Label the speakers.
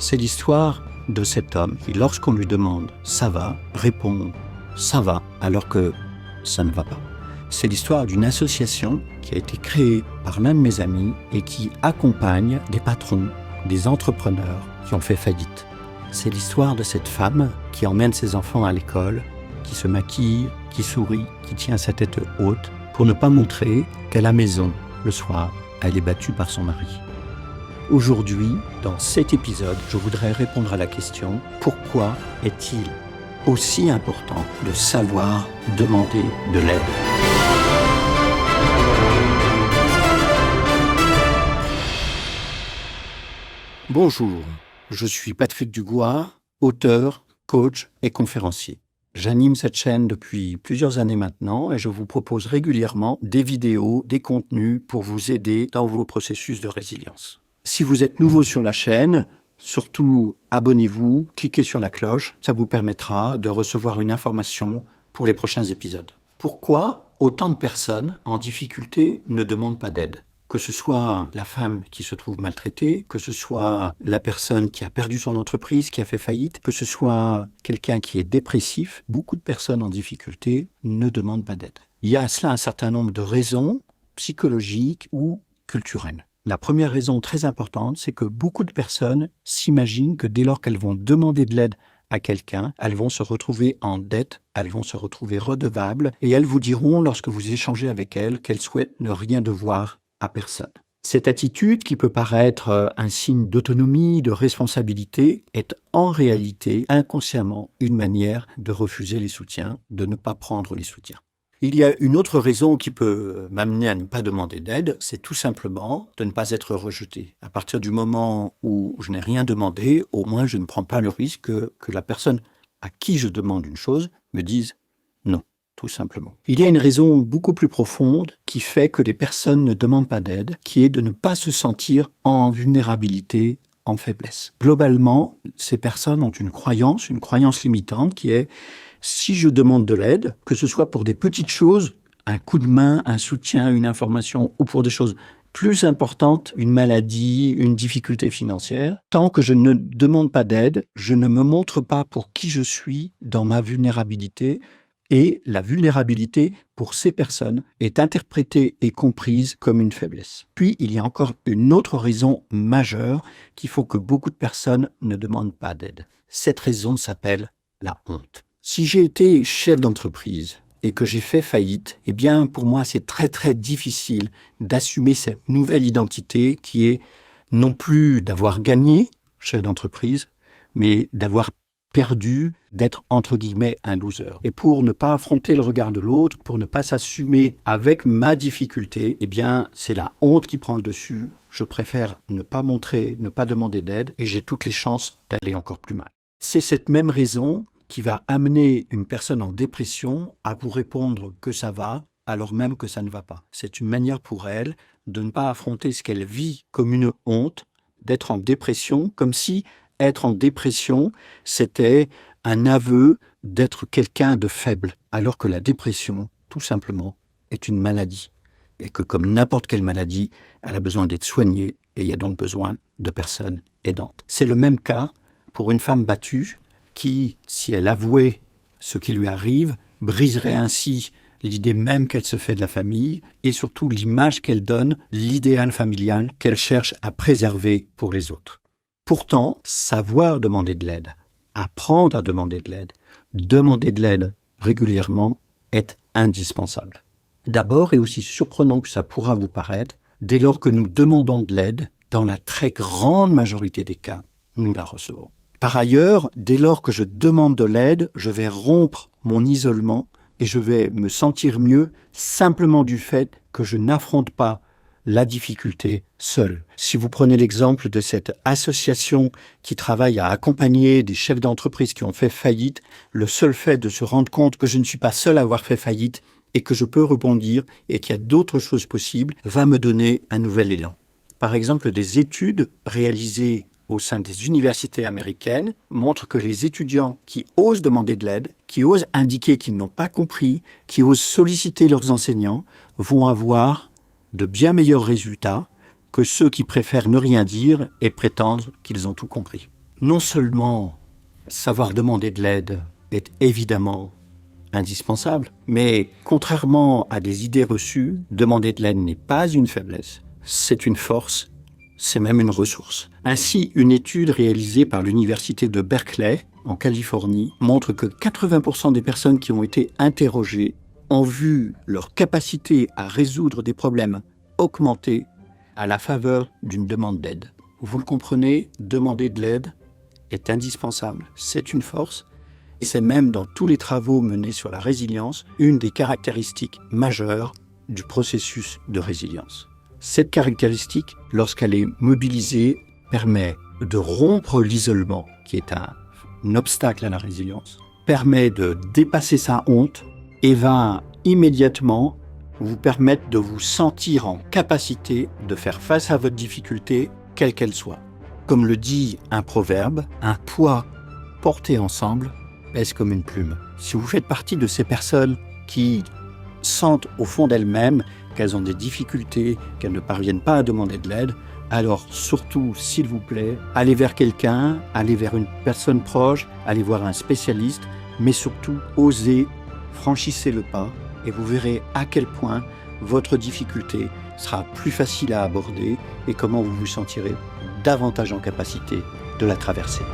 Speaker 1: C'est l'histoire de cet homme qui, lorsqu'on lui demande « ça va ?», répond « ça va », alors que ça ne va pas. C'est l'histoire d'une association qui a été créée par l'un de mes amis et qui accompagne des patrons, des entrepreneurs qui ont fait faillite. C'est l'histoire de cette femme qui emmène ses enfants à l'école, qui se maquille, qui sourit, qui tient sa tête haute pour ne pas montrer qu'à la maison, le soir, elle est battue par son mari. Aujourd'hui, dans cet épisode, je voudrais répondre à la question « Pourquoi est-il aussi important de savoir demander de l'aide ?» Bonjour, je suis Patrick Dugois, auteur, coach et conférencier. J'anime cette chaîne depuis plusieurs années maintenant et je vous propose régulièrement des vidéos, des contenus pour vous aider dans vos processus de résilience. Si vous êtes nouveau sur la chaîne, surtout abonnez-vous, cliquez sur la cloche, ça vous permettra de recevoir une information pour les prochains épisodes. Pourquoi autant de personnes en difficulté ne demandent pas d'aide ? Que ce soit la femme qui se trouve maltraitée, que ce soit la personne qui a perdu son entreprise, qui a fait faillite, que ce soit quelqu'un qui est dépressif, beaucoup de personnes en difficulté ne demandent pas d'aide. Il y a à cela un certain nombre de raisons psychologiques ou culturelles. La première raison très importante, c'est que beaucoup de personnes s'imaginent que dès lors qu'elles vont demander de l'aide à quelqu'un, elles vont se retrouver en dette, elles vont se retrouver redevables et elles vous diront, lorsque vous échangez avec elles, qu'elles souhaitent ne rien devoir à personne. Cette attitude, qui peut paraître un signe d'autonomie, de responsabilité, est en réalité inconsciemment une manière de refuser les soutiens, de ne pas prendre les soutiens. Il y a une autre raison qui peut m'amener à ne pas demander d'aide, c'est tout simplement de ne pas être rejeté. À partir du moment où je n'ai rien demandé, au moins je ne prends pas le risque que la personne à qui je demande une chose me dise non. Tout simplement. Il y a une raison beaucoup plus profonde qui fait que les personnes ne demandent pas d'aide, qui est de ne pas se sentir en vulnérabilité, en faiblesse. Globalement, ces personnes ont une croyance limitante qui est « si je demande de l'aide, que ce soit pour des petites choses, un coup de main, un soutien, une information, ou pour des choses plus importantes, une maladie, une difficulté financière, tant que je ne demande pas d'aide, je ne me montre pas pour qui je suis dans ma vulnérabilité. Et la vulnérabilité, pour ces personnes, est interprétée et comprise comme une faiblesse. Puis, il y a encore une autre raison majeure qui faut que beaucoup de personnes ne demandent pas d'aide. Cette raison s'appelle la honte. Si j'ai été chef d'entreprise et que j'ai fait faillite, eh bien, pour moi, c'est très, très difficile d'assumer cette nouvelle identité qui est non plus d'avoir gagné, chef d'entreprise, mais d'avoir perdu, d'être entre guillemets un loser. Et pour ne pas affronter le regard de l'autre, pour ne pas s'assumer avec ma difficulté, eh bien, c'est la honte qui prend le dessus. Je préfère ne pas montrer, ne pas demander d'aide et j'ai toutes les chances d'aller encore plus mal. C'est cette même raison qui va amener une personne en dépression à vous répondre que ça va, alors même que ça ne va pas. C'est une manière pour elle de ne pas affronter ce qu'elle vit comme une honte, d'être en dépression, comme si être en dépression, c'était un aveu d'être quelqu'un de faible, alors que la dépression, tout simplement, est une maladie. Et que comme n'importe quelle maladie, elle a besoin d'être soignée et il y a donc besoin de personnes aidantes. C'est le même cas pour une femme battue qui, si elle avouait ce qui lui arrive, briserait ainsi l'idée même qu'elle se fait de la famille et surtout l'image qu'elle donne, l'idéal familial qu'elle cherche à préserver pour les autres. Pourtant, savoir demander de l'aide, apprendre à demander de l'aide régulièrement est indispensable. D'abord, et aussi surprenant que ça pourra vous paraître, dès lors que nous demandons de l'aide, dans la très grande majorité des cas, nous la recevons. Par ailleurs, dès lors que je demande de l'aide, je vais rompre mon isolement et je vais me sentir mieux simplement du fait que je n'affronte pas la difficulté seule. Si vous prenez l'exemple de cette association qui travaille à accompagner des chefs d'entreprise qui ont fait faillite, le seul fait de se rendre compte que je ne suis pas seul à avoir fait faillite et que je peux rebondir et qu'il y a d'autres choses possibles, va me donner un nouvel élan. Par exemple, des études réalisées au sein des universités américaines montrent que les étudiants qui osent demander de l'aide, qui osent indiquer qu'ils n'ont pas compris, qui osent solliciter leurs enseignants, vont avoir de bien meilleurs résultats que ceux qui préfèrent ne rien dire et prétendre qu'ils ont tout compris. Non seulement savoir demander de l'aide est évidemment indispensable, mais contrairement à des idées reçues, demander de l'aide n'est pas une faiblesse, c'est une force, c'est même une ressource. Ainsi, une étude réalisée par l'université de Berkeley, en Californie, montre que 80% des personnes qui ont été interrogées ont vu leur capacité à résoudre des problèmes augmenter à la faveur d'une demande d'aide. Vous le comprenez, demander de l'aide est indispensable, c'est une force, et c'est même dans tous les travaux menés sur la résilience, une des caractéristiques majeures du processus de résilience. Cette caractéristique, lorsqu'elle est mobilisée, permet de rompre l'isolement, qui est un obstacle à la résilience, permet de dépasser sa honte et va immédiatement vous permettre de vous sentir en capacité de faire face à votre difficulté, quelle qu'elle soit. Comme le dit un proverbe, un poids porté ensemble pèse comme une plume. Si vous faites partie de ces personnes qui sentent au fond d'elles-mêmes qu'elles ont des difficultés, qu'elles ne parviennent pas à demander de l'aide, alors surtout, s'il vous plaît, allez vers quelqu'un, allez vers une personne proche, allez voir un spécialiste, mais surtout, osez, franchissez le pas et vous verrez à quel point votre difficulté sera plus facile à aborder et comment vous vous sentirez davantage en capacité de la traverser.